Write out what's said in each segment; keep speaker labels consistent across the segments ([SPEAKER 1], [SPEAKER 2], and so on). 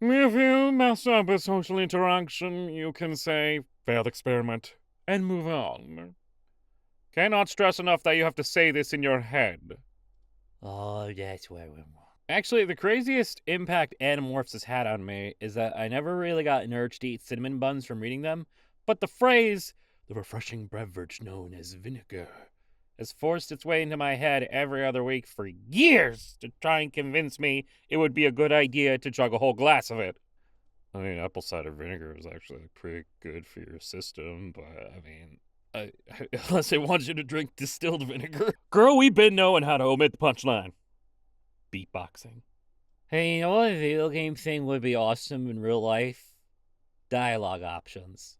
[SPEAKER 1] If you mess up a social interaction, you can say, failed experiment, and move on. Cannot stress enough that you have to say this in your head.
[SPEAKER 2] Oh, that's where we're.
[SPEAKER 1] Actually, the craziest impact Animorphs has had on me is that I never really got an urge to eat cinnamon buns from reading them, but the phrase, the refreshing beverage known as vinegar, has forced its way into my head every other week for years to try and convince me it would be a good idea to chug a whole glass of it. I mean, apple cider vinegar is actually pretty good for your system, but I mean, unless it wants you to drink distilled vinegar. Girl, we've been knowing how to omit the punchline. Beatboxing.
[SPEAKER 2] Hey, you know what video game thing would be awesome in real life? Dialogue options.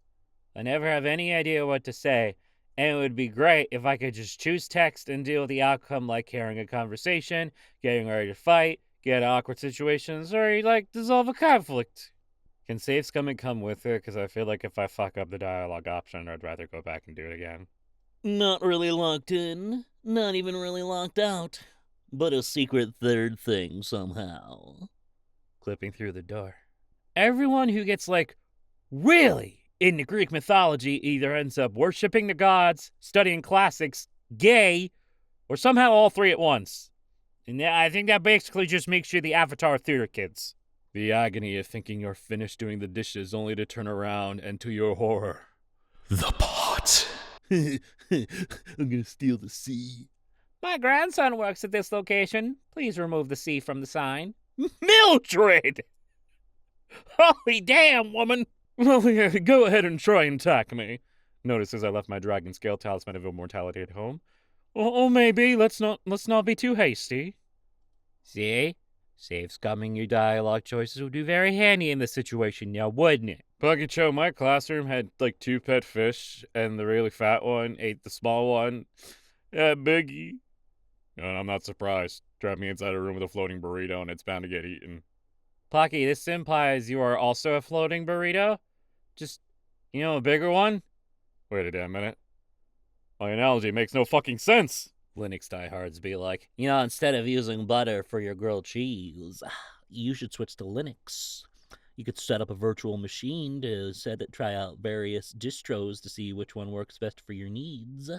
[SPEAKER 2] I never have any idea what to say, and it would be great if I could just choose text and deal with the outcome, like carrying a conversation, getting ready to fight, get awkward situations, or like dissolve a conflict. Can save scum come with it? Because I feel like if I fuck up the dialogue option, I'd rather go back and do it again. Not really locked in, not even really locked out, but a secret third thing somehow.
[SPEAKER 1] Clipping through the door. Everyone who gets, like, really into Greek mythology either ends up worshipping the gods, studying classics, gay, or somehow all three at once. And I think that basically just makes you the Avatar theater kids. The agony of thinking you're finished doing the dishes only to turn around and, to your horror, the pot.
[SPEAKER 2] I'm gonna steal the C.
[SPEAKER 1] My grandson works at this location. Please remove the C from the sign. Mildred! Holy damn, woman! Well, yeah, go ahead and try and attack me. Notice as I left my dragon scale talisman of immortality at home. Or maybe let's not be too hasty. See? Save scumming your dialogue choices would be very handy in this situation now, wouldn't it? Bucket Show, my classroom had like 2 pet fish, and the really fat one ate the small one. Yeah, Biggie. And I'm not surprised. Trap me inside a room with a floating burrito, and it's bound to get eaten. Pocky, this implies you are also a floating burrito? Just, a bigger one? Wait a damn minute. My analogy makes no fucking sense.
[SPEAKER 2] Linux diehards be like, instead of using butter for your grilled cheese, you should switch to Linux. You could set up a virtual machine to try out various distros to see which one works best for your needs.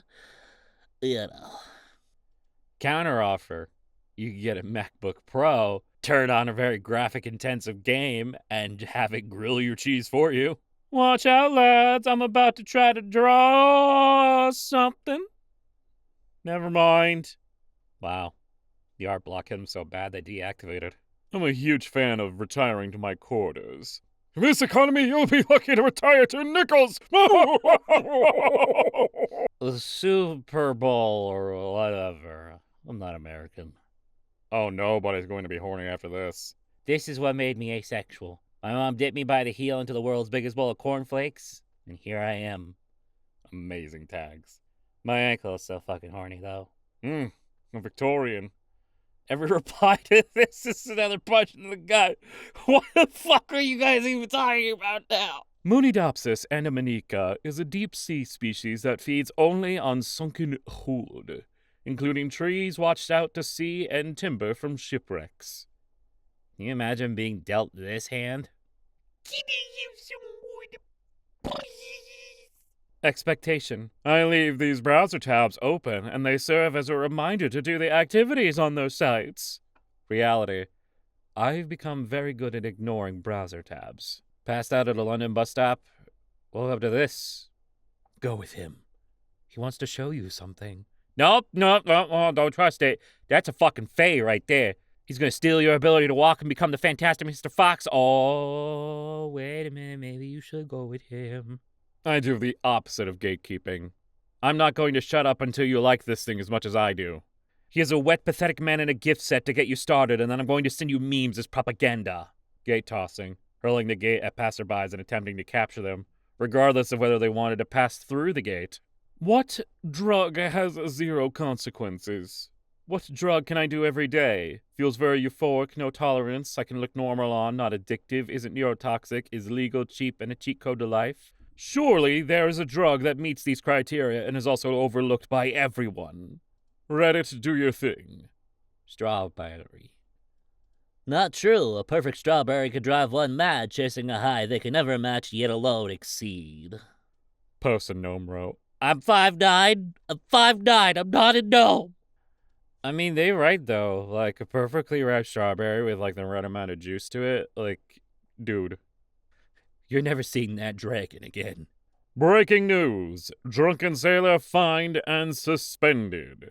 [SPEAKER 1] Counteroffer. You could get a MacBook Pro, turn on a very graphic-intensive game, and have it grill your cheese for you. Watch out, lads. I'm about to try to draw something. Never mind. Wow. The art block hit him so bad they deactivated. I'm a huge fan of retiring to my quarters. In this economy, you'll be lucky to retire to nickels! The Super Bowl or whatever. I'm not American. Oh, nobody's going to be horny after this.
[SPEAKER 2] This is what made me asexual. My mom dipped me by the heel into the world's biggest bowl of cornflakes, and here I am.
[SPEAKER 1] Amazing tags.
[SPEAKER 2] My ankle is so fucking horny, though.
[SPEAKER 1] I'm Victorian. Every reply to this is another punch in the gut. What the fuck are you guys even talking about now? Moonidopsis anamanica is a deep-sea species that feeds only on sunken wood, including trees washed out to sea and timber from shipwrecks.
[SPEAKER 2] Can you imagine being dealt this hand?
[SPEAKER 1] Can I have some wood, please? Expectation. I leave these browser tabs open, and they serve as a reminder to do the activities on those sites. Reality. I've become very good at ignoring browser tabs. Passed out at a London bus stop? Well, up to this. Go with him. He wants to show you something. Nope, don't trust it. That's a fucking fae right there. He's gonna steal your ability to walk and become the fantastic Mr. Fox. Oh, wait a minute, maybe you should go with him. I do the opposite of gatekeeping. I'm not going to shut up until you like this thing as much as I do. He is a wet, pathetic man in a gift set to get you started, and then I'm going to send you memes as propaganda. Gate tossing, hurling the gate at passerbys and attempting to capture them, regardless of whether they wanted to pass through the gate. What drug has 0 consequences? What drug can I do every day? Feels very euphoric, no tolerance, I can look normal on, not addictive, isn't neurotoxic, is legal, cheap, and a cheat code to life? Surely there is a drug that meets these criteria and is also overlooked by everyone. Reddit, do your thing.
[SPEAKER 2] Strawberry. Not true. A perfect strawberry could drive one mad, chasing a high they can never match, yet alone exceed.
[SPEAKER 1] Post a gnome wrote.
[SPEAKER 2] I'm 5'9". I'm 5'9". I'm not a gnome.
[SPEAKER 1] I mean, they right though. Like a perfectly ripe strawberry with like the right amount of juice to it. Like, dude.
[SPEAKER 2] You're never seeing that dragon again.
[SPEAKER 1] Breaking news. Drunken sailor fined and suspended.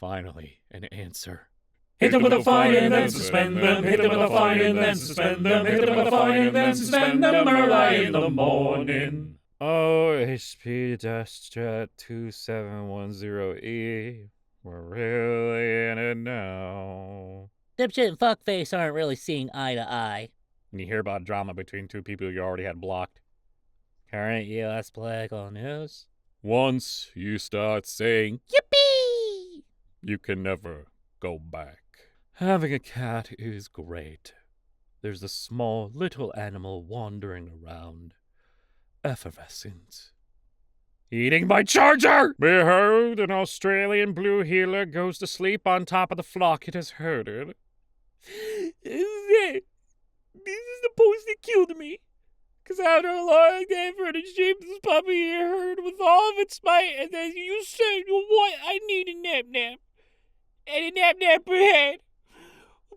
[SPEAKER 2] Finally, an answer.
[SPEAKER 1] Hit them with a fine and then suspend them. Hit them with a fine and then suspend them. Hit them with a fine and then suspend them early in the morning. OHP Strat 2710E. We're really in it now.
[SPEAKER 2] Dipshit and fuckface aren't really seeing eye to eye.
[SPEAKER 1] And you hear about drama between two people you already had blocked.
[SPEAKER 2] Current U.S. political news.
[SPEAKER 1] Once you start saying,
[SPEAKER 2] Yippee!
[SPEAKER 1] you can never go back. Having a cat is great. There's a small little animal wandering around, effervescent. Eating my charger! Behold, an Australian blue heeler goes to sleep on top of the flock it has herded.
[SPEAKER 2] This is it. This is the post that killed me. Because after a long day for the sheep, this puppy here heard with all of its might, and then you said, what? I need a nap. And a nap per head.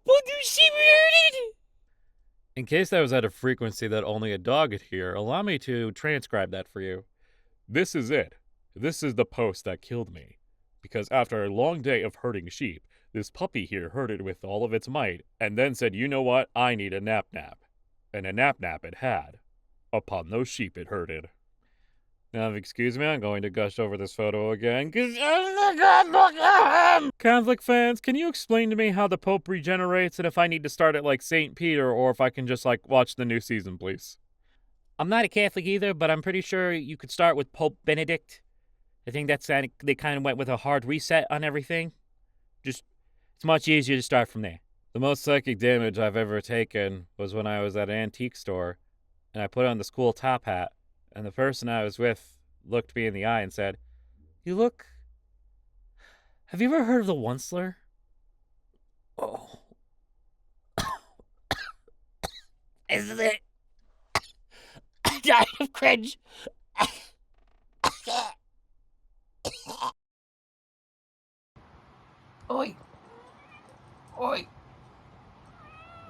[SPEAKER 2] But the sheep heard it!
[SPEAKER 1] In case that was at a frequency that only a dog could hear, allow me to transcribe that for you. This is it. This is the post that killed me. Because after a long day of herding sheep, this puppy here herded with all of its might, and then said, you know what, I need a nap. And a nap it had. Upon those sheep it herded. Now, excuse me, I'm going to gush over this photo again, because oh my God, look at him! Catholic fans, can you explain to me how the Pope regenerates, and if I need to start it like St. Peter, or if I can just, like, watch the new season, please?
[SPEAKER 2] I'm not a Catholic either, but I'm pretty sure you could start with Pope Benedict. I think they kind of went with a hard reset on everything. It's much easier to start from there.
[SPEAKER 1] The most psychic damage I've ever taken was when I was at an antique store, and I put on the school top hat, and the person I was with looked me in the eye and said, have you ever heard of the Onceler?
[SPEAKER 2] Oh. Isn't it? I died of cringe. Oi. What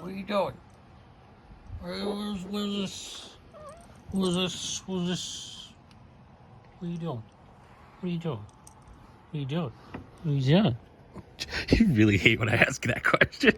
[SPEAKER 2] are you doing? Where's this? What are you doing?
[SPEAKER 1] You really hate when I ask that question.